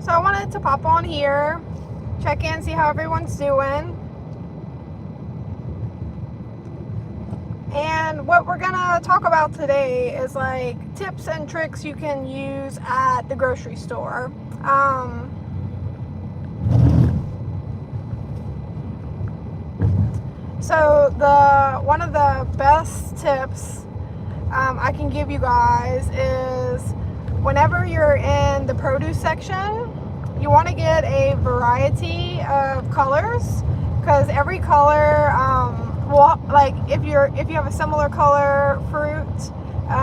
So I wanted to pop on here, check in, see how everyone's doing. And what we're gonna talk about today is like tips and tricks you can use at the grocery store. So one of the best tips I can give you guys is whenever you're in the produce section, you want to get a variety of colors, because every color will, like if you have a similar color fruit,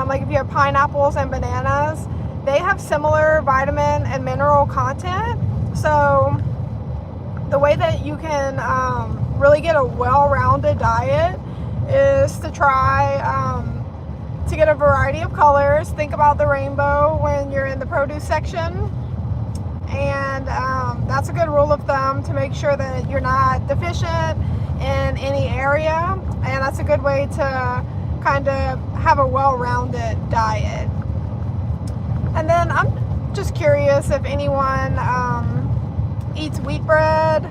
like if you have pineapples and bananas, they have similar vitamin and mineral content. So the way that you can really get a well-rounded diet is to try to get a variety of colors. Think about the rainbow when you're in the produce section, and that's a good rule of thumb to make sure that you're not deficient in any area, and that's a good way to kind of have a well-rounded diet. And then I'm just curious if anyone eats wheat bread.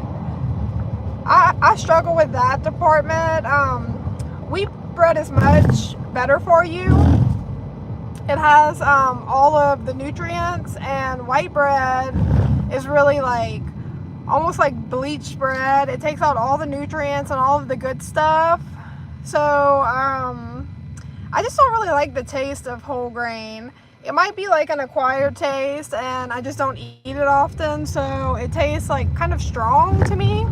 I struggle with that department. Wheat bread is much better for you. It has all of the nutrients, and white bread is really like almost like bleached bread. It takes out all the nutrients and all of the good stuff. So I just don't really like the taste of whole grain. It might be like an acquired taste, and I just don't eat it often, so it tastes like kind of strong to me.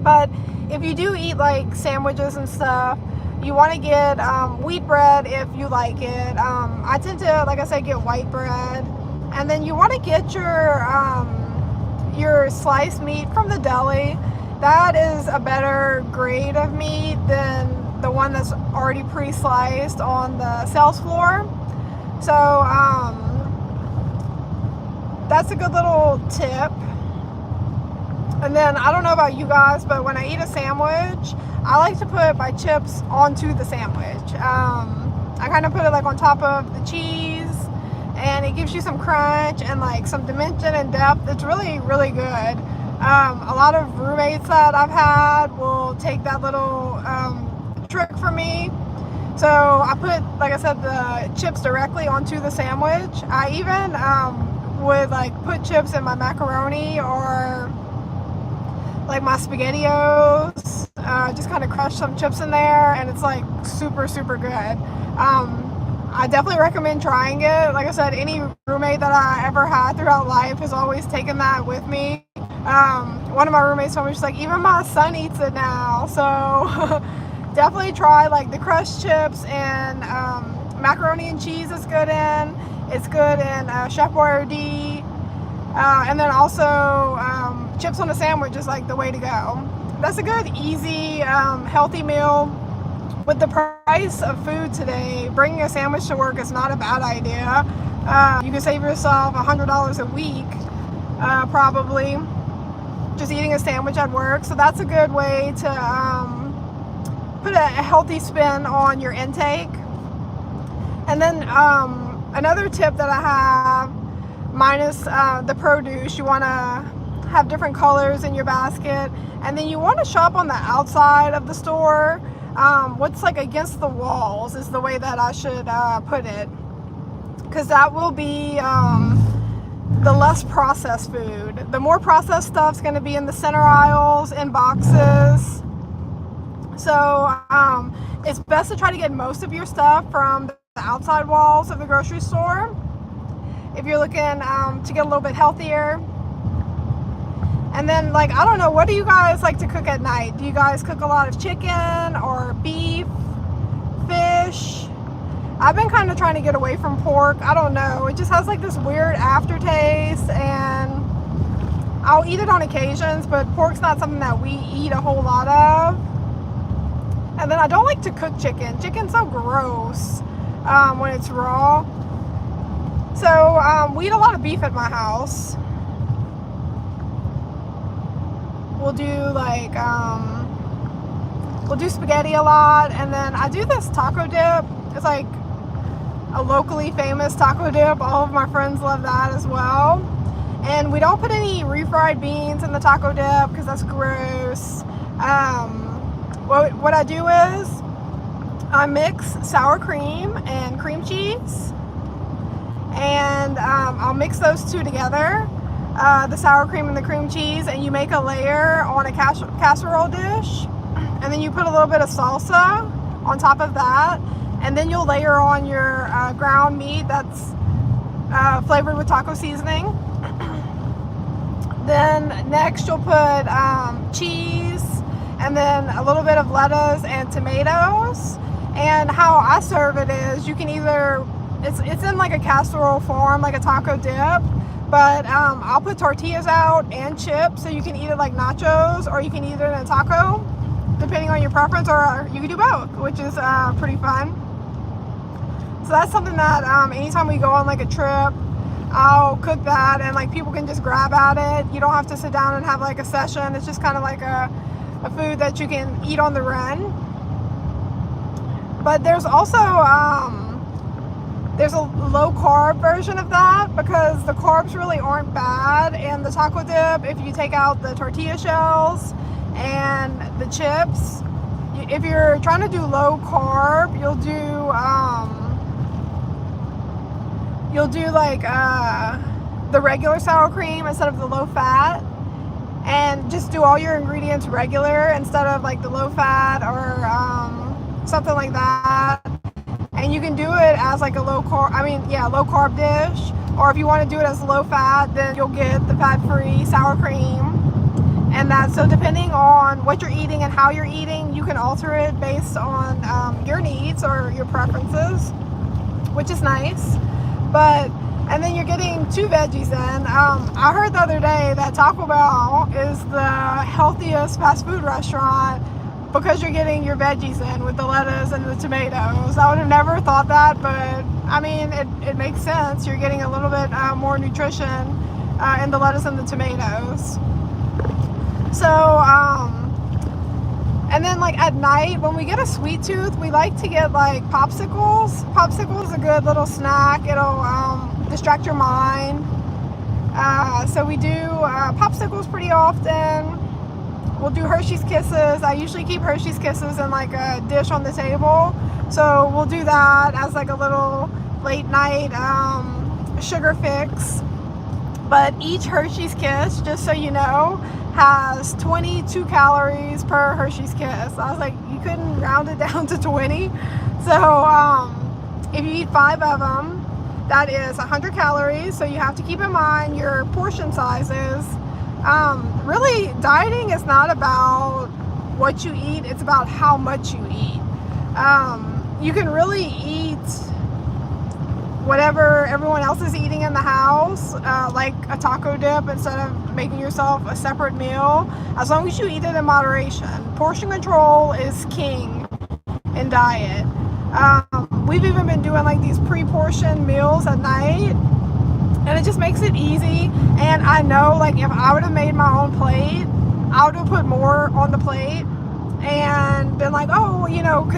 But if you do eat like sandwiches and stuff, you want to get wheat bread if you like it. I tend to, like I said, get white bread. And then you want to get your sliced meat from the deli. That is a better grade of meat than the one that's already pre-sliced on the sales floor. So that's a good little tip. And then I don't know about you guys, but when I eat a sandwich, I like to put my chips onto the sandwich. I kind of put it like on top of the cheese, and it gives you some crunch and like some dimension and depth. It's really, really good. A lot of roommates that I've had will take that little trick from me. So I put, like I said, the chips directly onto the sandwich. I even would like put chips in my macaroni or like my SpaghettiOs, just kind of crush some chips in there, and it's like super, super good. I definitely recommend trying it. Like I said, any roommate that I ever had throughout life has always taken that with me. One of my roommates told me, she's like, even my son eats it now. So definitely try like the crushed chips, and macaroni and cheese is good in. It's good in Chef Boyardee. And then also chips on a sandwich is like the way to go. That's a good, easy, healthy meal. With the price of food today, bringing a sandwich to work is not a bad idea. You can save yourself $100 a week, probably, just eating a sandwich at work. So that's a good way to put a healthy spin on your intake. And then another tip that I have, minus the produce, you want to have different colors in your basket, and then you want to shop on the outside of the store. What's like against the walls is the way that I should put it, because that will be the less processed food. The more processed stuff's going to be in the center aisles, in boxes. So it's best to try to get most of your stuff from the outside walls of the grocery store if you're looking to get a little bit healthier. And then, like, I don't know, what do you guys like to cook at night? Do you guys cook a lot of chicken or beef, fish? I've been kind of trying to get away from pork. I don't know, it just has like this weird aftertaste, and I'll eat it on occasions, but pork's not something that we eat a whole lot of. And then I don't like to cook chicken. Chicken's so gross when it's raw. So we eat a lot of beef at my house. We'll do like we'll do spaghetti a lot, and then I do this taco dip. It's like a locally famous taco dip. All of my friends love that as well. And And we don't put any refried beans in the taco dip because that's gross. What I do is I mix sour cream and cream cheese, and I'll mix those two together, the sour cream and the cream cheese, and you make a layer on a casserole dish, and then you put a little bit of salsa on top of that, and then you'll layer on your ground meat that's flavored with taco seasoning. Then next you'll put cheese, and then a little bit of lettuce and tomatoes. And how I serve it is, you can either, it's in like a casserole form, like a taco dip, but I'll put tortillas out and chips, so you can eat it like nachos, or you can eat it in a taco, depending on your preference, or you can do both, which is pretty fun. So that's something that anytime we go on like a trip, I'll cook that, and like people can just grab at it. You don't have to sit down and have like a session. It's just kind of like a food that you can eat on the run. But there's also there's a low carb version of that, because the carbs really aren't bad in the taco dip if you take out the tortilla shells and the chips. If you're trying to do low carb, you'll do like the regular sour cream instead of the low fat, and just do all your ingredients regular instead of like the low fat or something like that. And you can do it as like a low carb dish, or if you want to do it as low fat, then you'll get the fat-free sour cream. And that, so depending on what you're eating and how you're eating, you can alter it based on your needs or your preferences, which is nice. And then you're getting 2 veggies in. I heard the other day that Taco Bell is the healthiest fast food restaurant because you're getting your veggies in with the lettuce and the tomatoes. I would have never thought that, but I mean, it makes sense. You're getting a little bit more nutrition in the lettuce and the tomatoes. So, and then like at night, when we get a sweet tooth, we like to get like popsicles. Popsicle is a good little snack. It'll distract your mind. So we do popsicles pretty often. We'll do Hershey's Kisses. I usually keep Hershey's Kisses in like a dish on the table. So we'll do that as like a little late night sugar fix. But each Hershey's Kiss, just so you know, has 22 calories per Hershey's Kiss. I was like, you couldn't round it down to 20. So if you eat 5 of them, that is 100 calories. So you have to keep in mind your portion sizes. Really, dieting is not about what you eat, it's about how much you eat. You can really eat whatever everyone else is eating in the house, like a taco dip, instead of making yourself a separate meal, as long as you eat it in moderation. Portion control is king in diet. We've even been doing like these pre-portioned meals at night, and it just makes it easy. And I know, like, if I would have made my own plate, I would have put more on the plate and been like, oh, you know,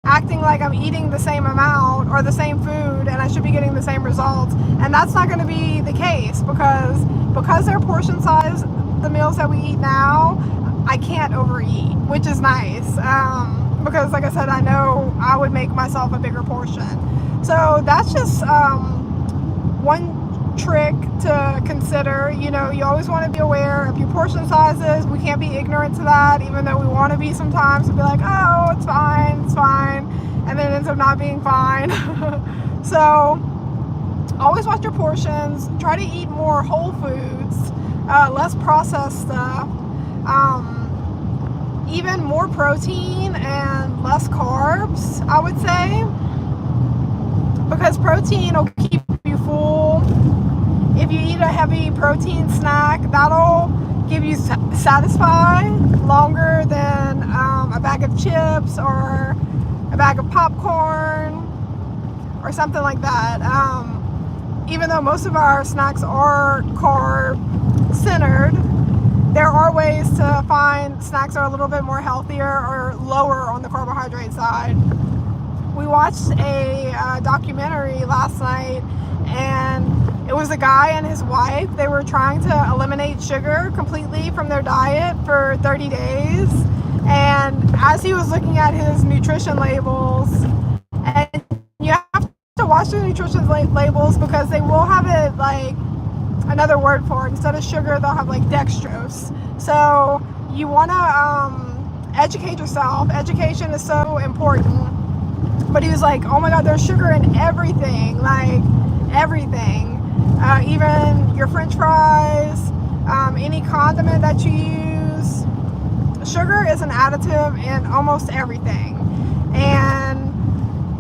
acting like I'm eating the same amount or the same food and I should be getting the same results. And that's not going to be the case, because they're portion size, the meals that we eat now, I can't overeat, which is nice. Because like I said, I know I would make myself a bigger portion. So that's just one trick to consider. You know, you always want to be aware of your portion sizes. We can't be ignorant to that, even though we want to be sometimes, and be like, oh, it's fine, and then it ends up not being fine. So always watch your portions. Try to eat more whole foods, less processed stuff, even more protein and less carbs, I would say, because protein will keep you full. If you eat a heavy protein snack, that'll give you satisfy longer than a bag of chips or a bag of popcorn or something like that. Even though most of our snacks are carb centered, there are ways to find snacks that are a little bit more healthier or lower on the carbohydrate side. We watched a documentary last night, and it was a guy and his wife. They were were trying to eliminate sugar completely from their diet for 30 days. And as he was looking at his nutrition labels, and you have to watch the nutrition labels because they will have it like another word for it. Instead of sugar, they'll have like dextrose. So you want to educate yourself. Education is so important. But he was like, oh my God, there's sugar in everything, like everything. Even your French fries, any condiment that you use. Sugar is an additive in almost everything. And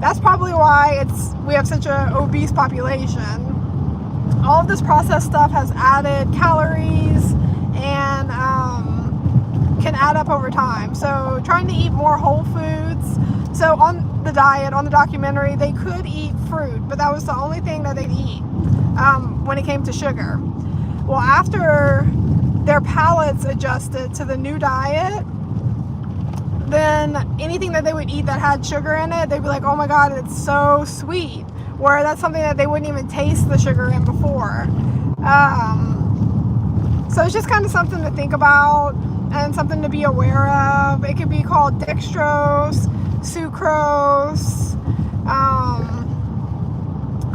that's probably why we have such an obese population. All of this processed stuff has added calories and can add up over time. So trying to eat more whole foods. So on the diet, on the documentary, they could eat fruit, but that was the only thing that they'd eat when it came to sugar. Well, after their palates adjusted to the new diet, then anything that they would eat that had sugar in it, they'd be like, oh my God, it's so sweet. Where that's something that they wouldn't even taste the sugar in before. So it's just kind of something to think about and something to be aware of. It could be called dextrose, sucrose,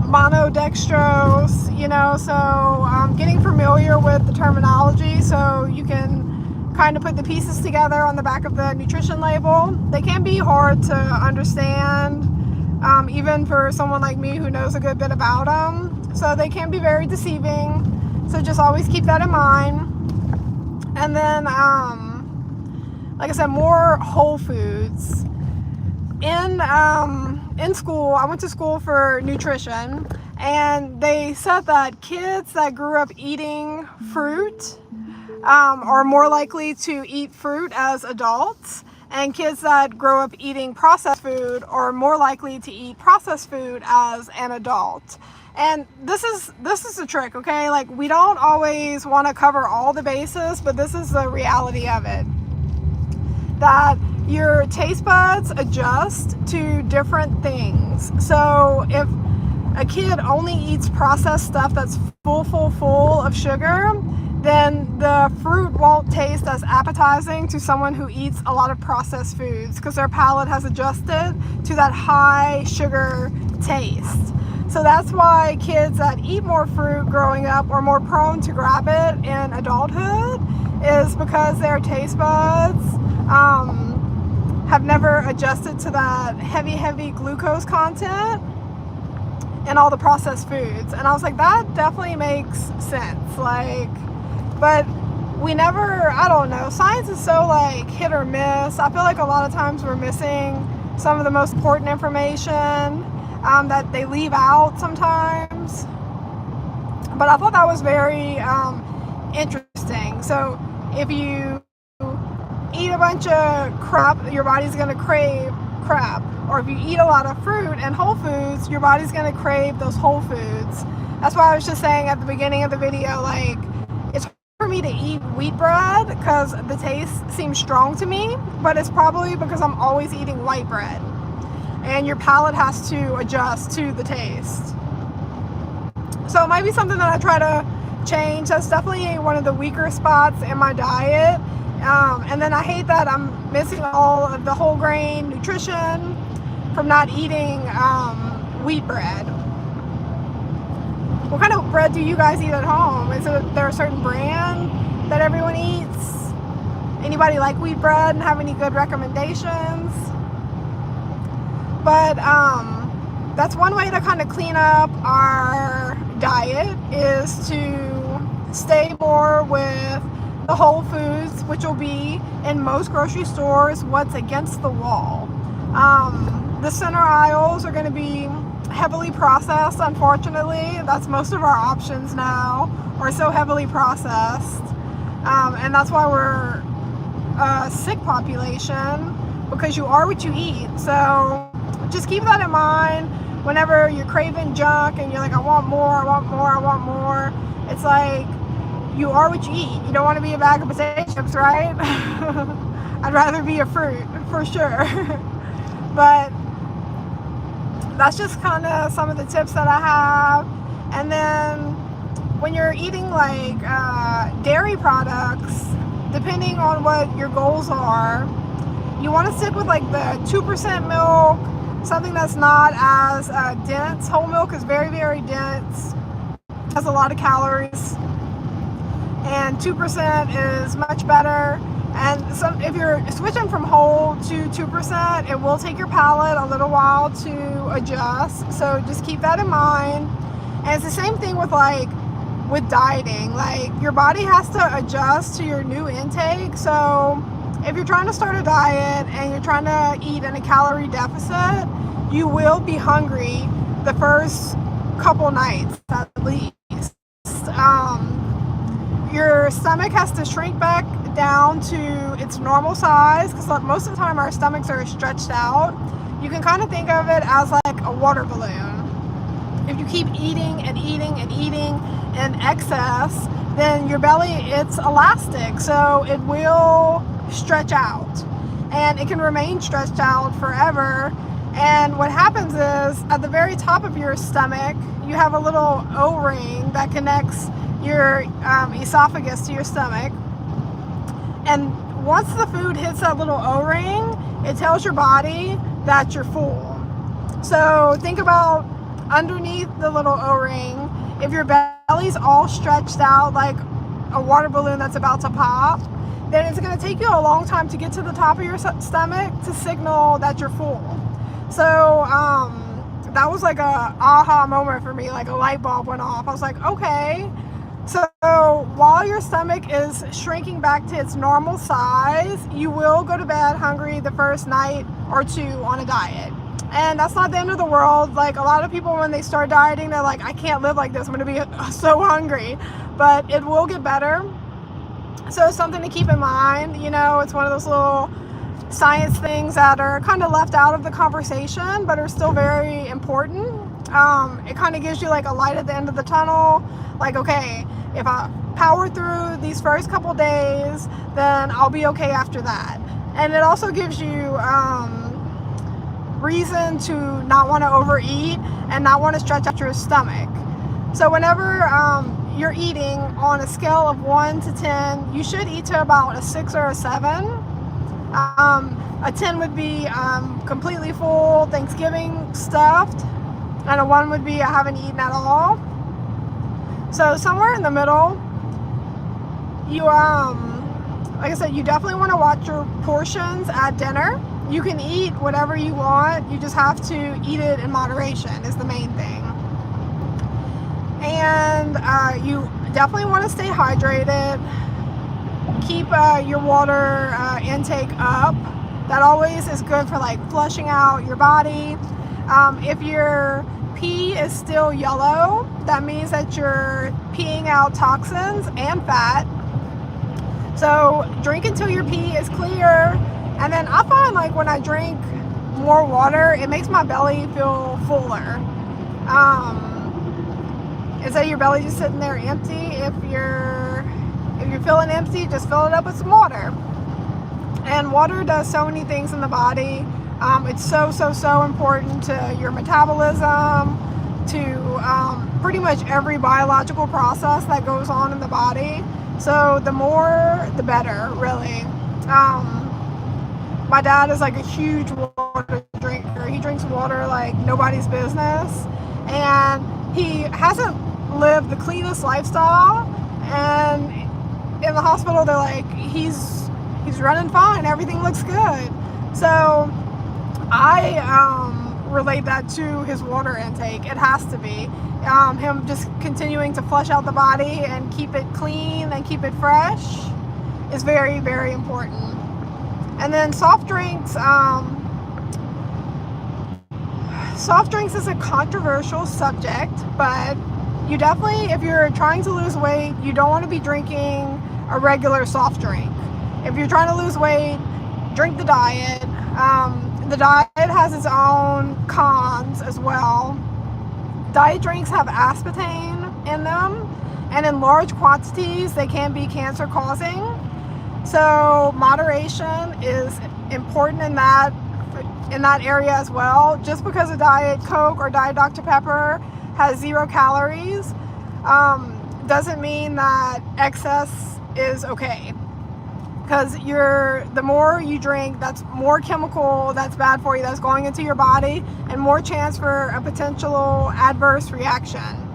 monodextrose, you know, so getting familiar with the terminology so you can kind of put the pieces together on the back of the nutrition label. They can be hard to understand, even for someone like me who knows a good bit about them. So they can be very deceiving. So just always keep that in mind. And then, like I said, more whole foods. In school, I went to school for nutrition, and they said that kids that grew up eating fruit are more likely to eat fruit as adults, and kids that grow up eating processed food are more likely to eat processed food as an adult. And this is the trick, okay? Like, we don't always want to cover all the bases, but this is the reality of it. That your taste buds adjust to different things. So if a kid only eats processed stuff that's full of sugar, then the fruit won't taste as appetizing to someone who eats a lot of processed foods because their palate has adjusted to that high sugar taste. So that's why kids that eat more fruit growing up are more prone to grab it in adulthood, is because their taste buds have never adjusted to that heavy glucose content in all the processed foods. And I was like, that definitely makes sense. Like, but we never, I don't know, science is so like hit or miss. I feel like a lot of times we're missing some of the most important information that they leave out sometimes. But I thought that was very interesting. So if you eat a bunch of crap, your body's going to crave crap. Or if you eat a lot of fruit and whole foods, your body's going to crave those whole foods. That's why I was just saying at the beginning of the video, like, it's hard for me to eat wheat bread because the taste seems strong to me, but it's probably because I'm always eating white bread. And your palate has to adjust to the taste. So it might be something that I try to change. That's definitely one of the weaker spots in my diet. And then I hate that I'm missing all of the whole grain nutrition from not eating wheat bread. What kind of bread do you guys eat at home? Is there a certain brand that everyone eats? Anybody like wheat bread and have any good recommendations? But that's one way to kind of clean up our diet, is to stay more with the whole foods, which will be in most grocery stores what's against the wall. The center aisles are going to be heavily processed, unfortunately. That's most of our options now are so heavily processed. And that's why we're a sick population, because you are what you eat. So just keep that in mind whenever you're craving junk and you're like, I want more, I want more, I want more. It's like, you are what you eat. You don't want to be a bag of potato chips, right? I'd rather be a fruit, for sure. But that's just kind of some of the tips that I have. And then when you're eating like dairy products, depending on what your goals are, you want to stick with like the 2% milk, something that's not as dense. Whole milk is very, very dense, has a lot of calories, and 2% is much better. And if you're switching from whole to 2%, it will take your palate a little while to adjust. So just keep that in mind. And it's the same thing with with dieting. Like, your body has to adjust to your new intake. So if you're trying to start a diet and you're trying to eat in a calorie deficit, you will be hungry the first couple nights at least. Your stomach has to shrink back down to its normal size, because most of the time our stomachs are stretched out. You can kind of think of it as like a water balloon. If you keep eating and eating and eating in excess, then your belly, it's elastic, so it will stretch out, and it can remain stretched out forever. And what happens is, at the very top of your stomach, you have a little O-ring that connects your esophagus to your stomach. And once the food hits that little O-ring, it tells your body that you're full. So think about underneath the little O-ring, if your belly's all stretched out like a water balloon that's about to pop, then it's going to take you a long time to get to the top of your stomach to signal that you're full. So that was like a aha moment for me, like a light bulb went off. I was like, okay. So while your stomach is shrinking back to its normal size, you will go to bed hungry the first night or two on a diet. And that's not the end of the world. Like, a lot of people, when they start dieting, they're like, I can't live like this, I'm gonna be so hungry. But it will get better. So it's something to keep in mind. You know, it's one of those little science things that are kind of left out of the conversation, but are still very important. It kind of gives you like a light at the end of the tunnel. Like, okay, if I power through these first couple days, then I'll be okay after that. And it also gives you reason to not want to overeat and not want to stretch out your stomach. So whenever you're eating on a scale of 1 to 10, you should eat to about a 6 or a 7. A 10 would be completely full, Thanksgiving stuffed, and a 1 would be I haven't eaten at all. So somewhere in the middle, you like I said, you definitely want to watch your portions at dinner. You can eat whatever you want, you just have to eat it in moderation is the main thing. And you definitely want to stay hydrated. Keep your water intake up. That always is good for like flushing out your body. If your pee is still yellow, that means that you're peeing out toxins and fat. So drink until your pee is clear. And then I find like when I drink more water, it makes my belly feel fuller. Instead of your belly just sitting there empty, if you're feeling empty, just fill it up with some water. And water does so many things in the body. It's so important to your metabolism, to pretty much every biological process that goes on in the body. So the more, the better, really. My dad is like a huge water drinker. He drinks water like nobody's business. And he hasn't lived the cleanest lifestyle. And in the hospital, they're like, he's running fine. Everything looks good. So I relate that to his water intake. It has to be. Him just continuing to flush out the body and keep it clean and keep it fresh is very, very important. And then soft drinks. Soft drinks is a controversial subject, but you definitely, if you're trying to lose weight, you don't want to be drinking a regular soft drink. If you're trying to lose weight, drink the diet. The diet has its own cons as well. Diet drinks have aspartame in them, and in large quantities, they can be cancer causing. So moderation is important in that area as well. Just because a Diet Coke or Diet Dr. Pepper has 0 calories doesn't mean that excess is okay. Because the more you drink, that's more chemical that's bad for you that's going into your body, and more chance for a potential adverse reaction.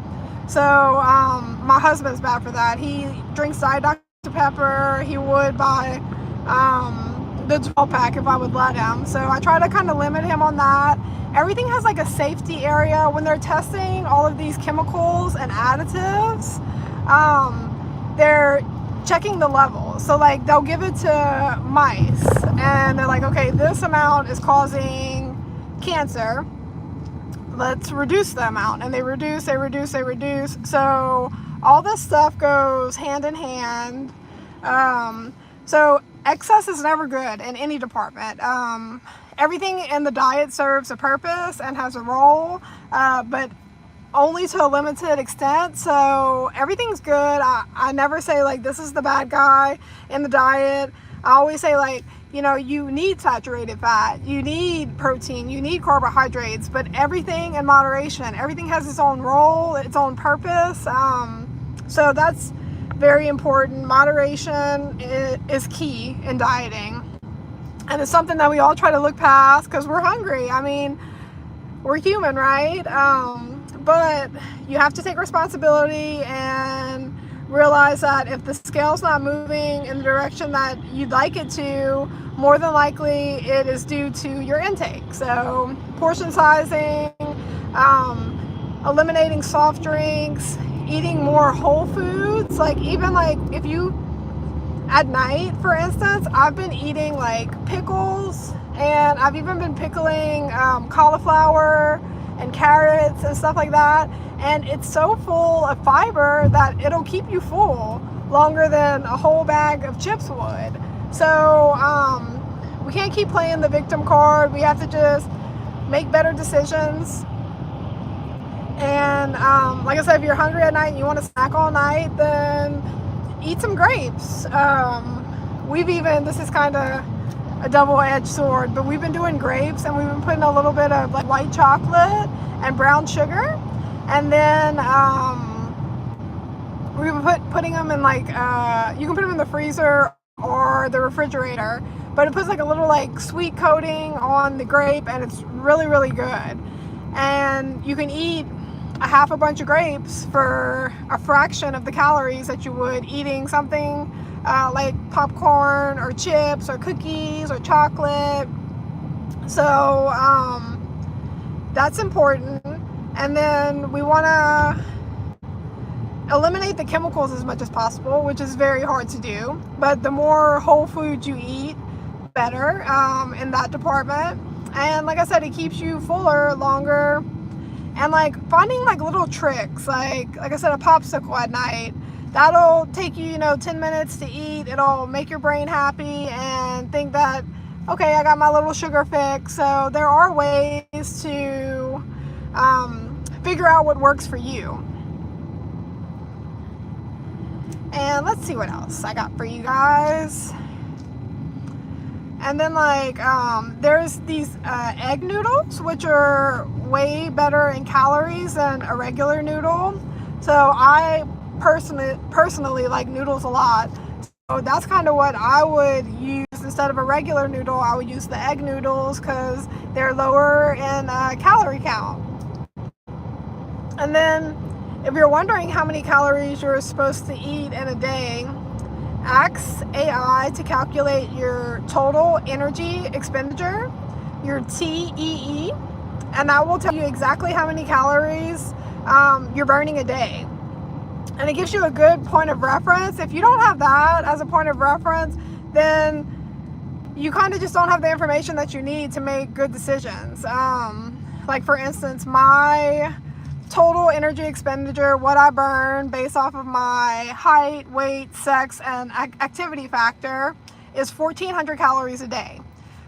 So my husband's bad for that. He drinks Diet Dr. Pepper. He would buy the 12 pack if I would let him. So I try to kind of limit him on that. Everything has like a safety area when they're testing all of these chemicals and additives. They're checking the levels. So like they'll give it to mice and they're like, okay, this amount is causing cancer, let's reduce the amount. And they reduce. So all this stuff goes hand in hand. So excess is never good in any department. Everything in the diet serves a purpose and has a role, but only to a limited extent. So everything's good. I never say like this is the bad guy in the diet. I always say like, you know, you need saturated fat, you need protein, you need carbohydrates, but everything in moderation. Everything has its own role, its own purpose. So that's very important. Moderation is key in dieting. And it's something that we all try to look past because we're hungry. I mean, we're human, right? But you have to take responsibility and realize that if the scale's not moving in the direction that you'd like it to, more than likely it is due to your intake. So portion sizing, eliminating soft drinks, eating more whole foods. Like even like if you, at night, for instance, I've been eating like pickles, and I've even been pickling cauliflower and carrots and stuff like that. And it's so full of fiber that it'll keep you full longer than a whole bag of chips would. So we can't keep playing the victim card. We have to just make better decisions. And like I said, if you're hungry at night and you want to snack all night, then eat some grapes. This is kind of a double-edged sword, but we've been doing grapes, and we've been putting a little bit of like white chocolate and brown sugar, and then we've been putting them in like you can put them in the freezer or the refrigerator, but it puts like a little like sweet coating on the grape, and it's really, really good. And you can eat a half a bunch of grapes for a fraction of the calories that you would eating something like popcorn or chips or cookies or chocolate. So that's important. And then we want to eliminate the chemicals as much as possible, which is very hard to do, but the more whole foods you eat, better in that department. And like I said, it keeps you fuller longer. And like finding like little tricks, like I said, a popsicle at night, that'll take you, 10 minutes to eat. It'll make your brain happy and think that, okay, I got my little sugar fix. So there are ways to figure out what works for you. And let's see what else I got for you guys. And then like there's these egg noodles, which are way better in calories than a regular noodle. So I personally like noodles a lot. So that's kind of what I would use instead of a regular noodle. I would use the egg noodles because they're lower in calorie count. And then if you're wondering how many calories you're supposed to eat in a day, ask AI to calculate your total energy expenditure, your TEE, and that will tell you exactly how many calories you're burning a day. And it gives you a good point of reference. If you don't have that as a point of reference, then you kind of just don't have the information that you need to make good decisions. Like for instance, my total energy expenditure, what I burn based off of my height, weight, sex, and activity factor is 1,400 calories a day.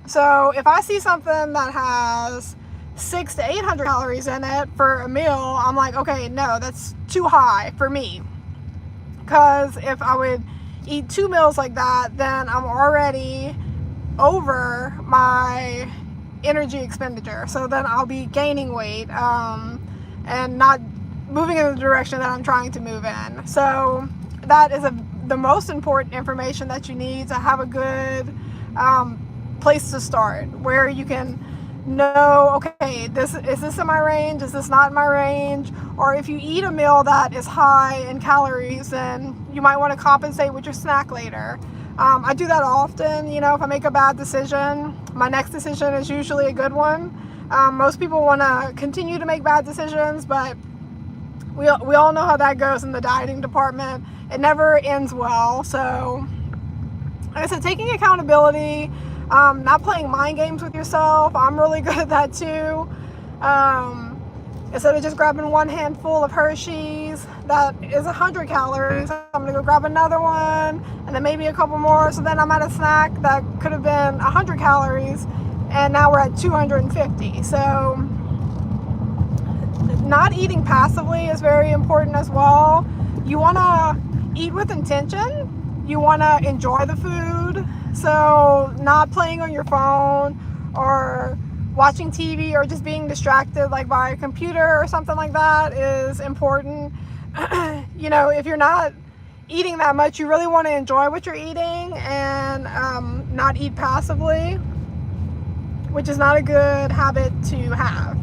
So if I see something that has 600 to 800 calories in it for a meal, I'm like, okay, no, that's too high for me. Because if I would eat 2 meals like that, then I'm already over my energy expenditure. So then I'll be gaining weight and not moving in the direction that I'm trying to move in. So that is the most important information that you need to have a good place to start, where you can know, okay, is this in my range? Is this not in my range? Or if you eat a meal that is high in calories, then you might want to compensate with your snack later. I do that often. If I make a bad decision, my next decision is usually a good one. Most people want to continue to make bad decisions, but we all know how that goes in the dieting department. It never ends well. So, like I said, taking accountability, not playing mind games with yourself. I'm really good at that too. Instead of just grabbing one handful of Hershey's that is 100 calories, I'm gonna go grab another one, and then maybe a couple more. So then I'm at a snack that could have been 100 calories, and now we're at 250. So not eating passively is very important as well. You wanna eat with intention. You wanna enjoy the food. So not playing on your phone or watching TV or just being distracted like by a computer or something like that is important. If you're not eating that much, you really want to enjoy what you're eating and not eat passively, which is not a good habit to have.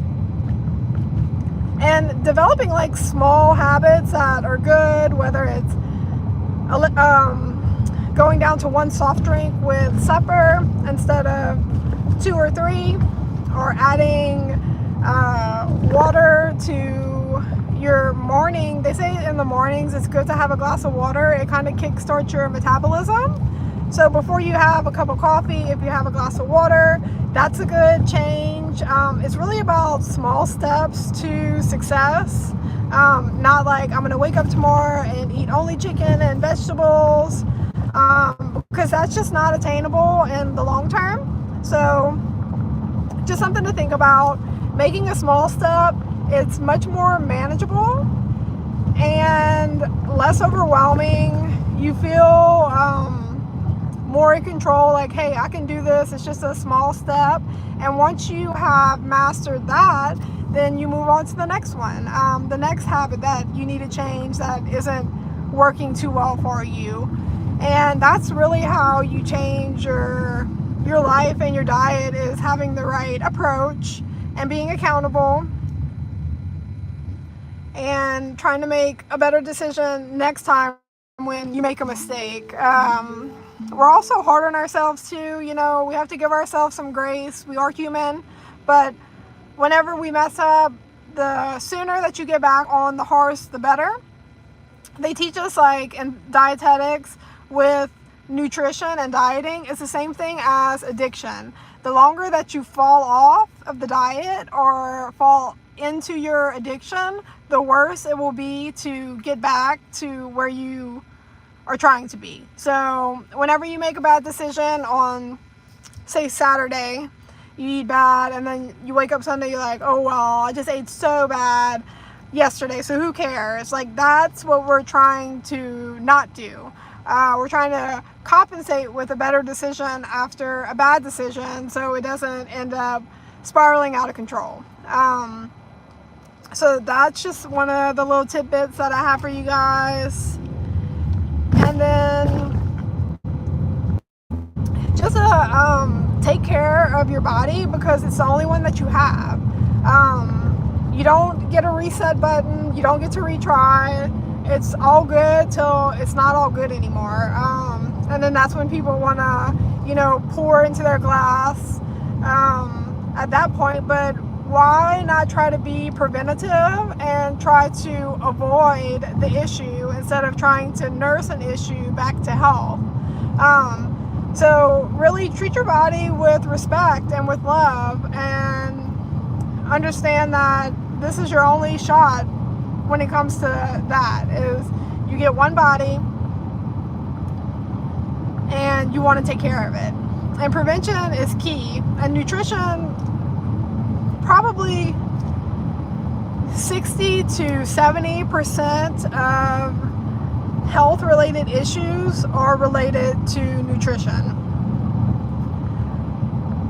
And developing like small habits that are good, whether it's going down to one soft drink with supper instead of 2 or 3, or adding water to your morning. They say in the mornings it's good to have a glass of water. It kind of kickstarts your metabolism. So before you have a cup of coffee, if you have a glass of water, that's a good change. It's really about small steps to success. Not like I'm gonna wake up tomorrow and eat only chicken and vegetables, because that's just not attainable in the long term. So just something to think about. Making a small step, it's much more manageable and less overwhelming. You feel more in control, like, hey, I can do this. It's just a small step. And once you have mastered that, then you move on to the next one, the next habit that you need to change that isn't working too well for you. And that's really how you change your life and your diet, is having the right approach and being accountable and trying to make a better decision next time when you make a mistake. We're also hard on ourselves too. We have to give ourselves some grace. We are human, but whenever we mess up, the sooner that you get back on the horse, the better. They teach us, like in dietetics with nutrition and dieting, it's the same thing as addiction. The longer that you fall off of the diet or fall into your addiction, the worse it will be to get back to where you are trying to be. So whenever you make a bad decision on, say, Saturday, you eat bad, and then you wake up Sunday, you're like, oh well, I just ate so bad yesterday, so who cares? Like, that's what we're trying to not do. We're trying to compensate with a better decision after a bad decision, so it doesn't end up spiraling out of control. So that's just one of the little tidbits that I have for you guys. And then just take care of your body, because it's the only one that you have. You don't get a reset button. You don't get to retry. It's all good till it's not all good anymore. And then that's when people want to, pour into their glass at that point. But why not try to be preventative and try to avoid the issue instead of trying to nurse an issue back to health? So really treat your body with respect and with love, and understand that this is your only shot when it comes to that. Is you get one body and you want to take care of it. And prevention is key. And nutrition, probably 60 to 70% of health related issues are related to nutrition.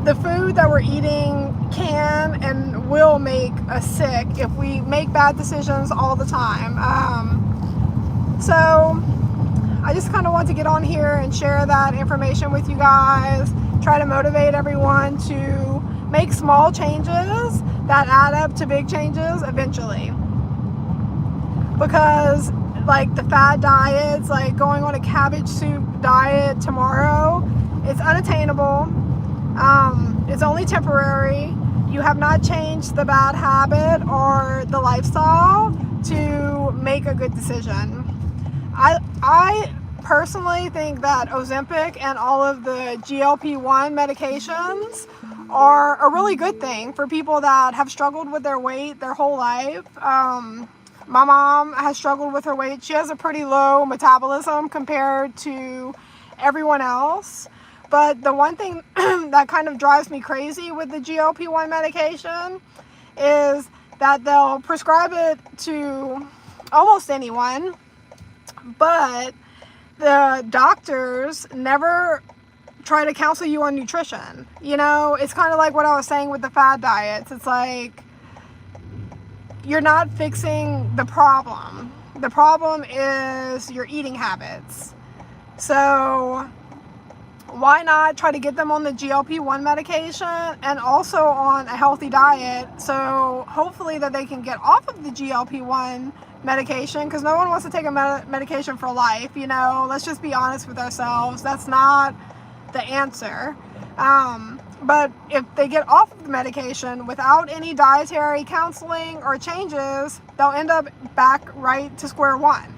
The food that we're eating can and will make us sick if we make bad decisions all the time. So I just kind of want to get on here and share that information with you guys, try to motivate everyone to make small changes that add up to big changes eventually. Because like the fad diets, like going on a cabbage soup diet tomorrow, it's unattainable. It's only temporary. You have not changed the bad habit or the lifestyle to make a good decision. I personally think that Ozempic and all of the GLP-1 medications are a really good thing for people that have struggled with their weight their whole life. My mom has struggled with her weight. She has a pretty low metabolism compared to everyone else. But the one thing that kind of drives me crazy with the GLP-1 medication is that they'll prescribe it to almost anyone, but the doctors never try to counsel you on nutrition. You know, it's kind of like what I was saying with the fad diets. It's like, you're not fixing the problem. The problem is your eating habits. So why not try to get them on the GLP-1 medication and also on a healthy diet, so hopefully that they can get off of the GLP-1 medication, because no one wants to take a medication for life, you know. Let's just be honest with ourselves. That's not the answer. But if they get off of the medication without any dietary counseling or changes, they'll end up back right to square one.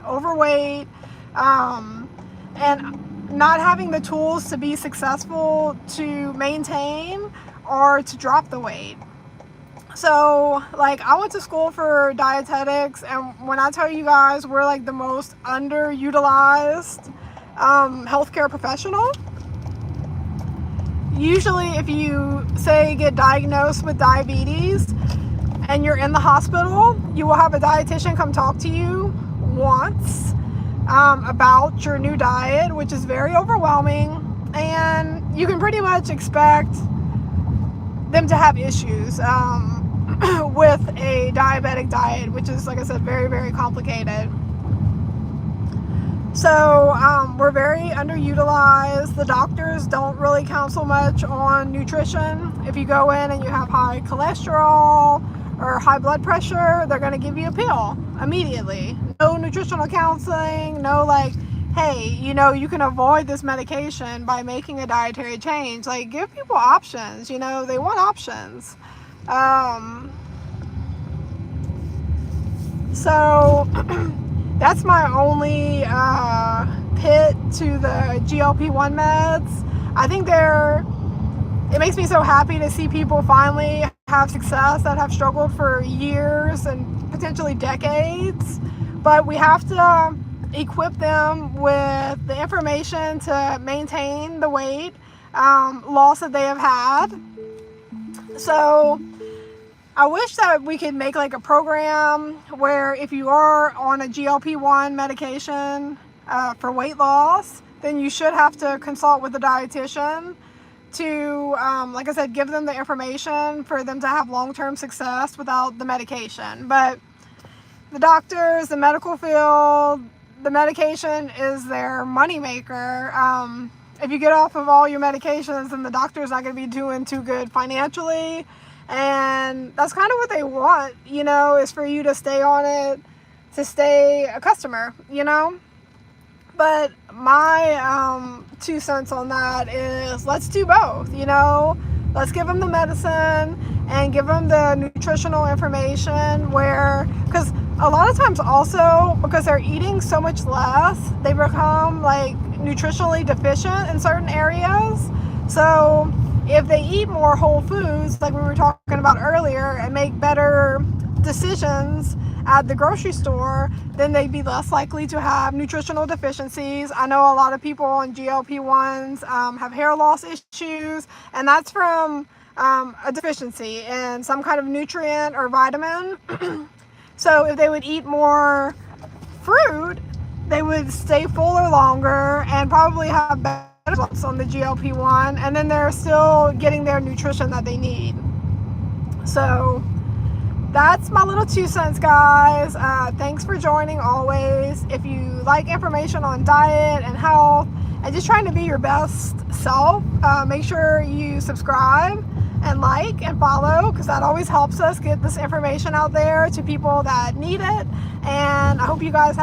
Overweight, and not having the tools to be successful to maintain or to drop the weight. So, like, I went to school for dietetics, and when I tell you guys, we're like the most underutilized healthcare professional. Usually if you say get diagnosed with diabetes and you're in the hospital, you will have a dietitian come talk to you once about your new diet, which is very overwhelming, and you can pretty much expect them to have issues with a diabetic diet, which is, like I said, very, very complicated. So we're very underutilized. The doctors don't really counsel much on nutrition. If you go in and you have high cholesterol or high blood pressure, they're going to give you a pill immediately. No nutritional counseling, no like, hey, you know, you can avoid this medication by making a dietary change. Like, give people options, you know, they want options. So that's my only pit to the GLP-1 meds. I think it makes me so happy to see people finally have success that have struggled for years and potentially decades. But we have to equip them with the information to maintain the weight loss that they have had. So I wish that we could make like a program where if you are on a GLP-1 medication for weight loss, then you should have to consult with a dietitian to, like I said, give them the information for them to have long-term success without the medication. But the doctors, the medical field, the medication is their moneymaker. If you get off of all your medications, then the doctor's not going to be doing too good financially. And that's kind of what they want, you know, is for you to stay on it, to stay a customer, you know. But my 2 cents on that is, let's do both, you know. Let's give them the medicine and give them the nutritional information, where, because a lot of times also, because they're eating so much less, they become like nutritionally deficient in certain areas. So if they eat more whole foods, like we were talking about earlier, and make better decisions at the grocery store, then they'd be less likely to have nutritional deficiencies. I know a lot of people on GLP-1s have hair loss issues, and that's from a deficiency in some kind of nutrient or vitamin. So if they would eat more fruit, they would stay fuller longer and probably have better results on the GLP-1, and then they're still getting their nutrition that they need. So that's my little 2 cents, guys. Thanks for joining always. If you like information on diet and health and just trying to be your best self, make sure you subscribe and like and follow, because that always helps us get this information out there to people that need it. And I hope you guys have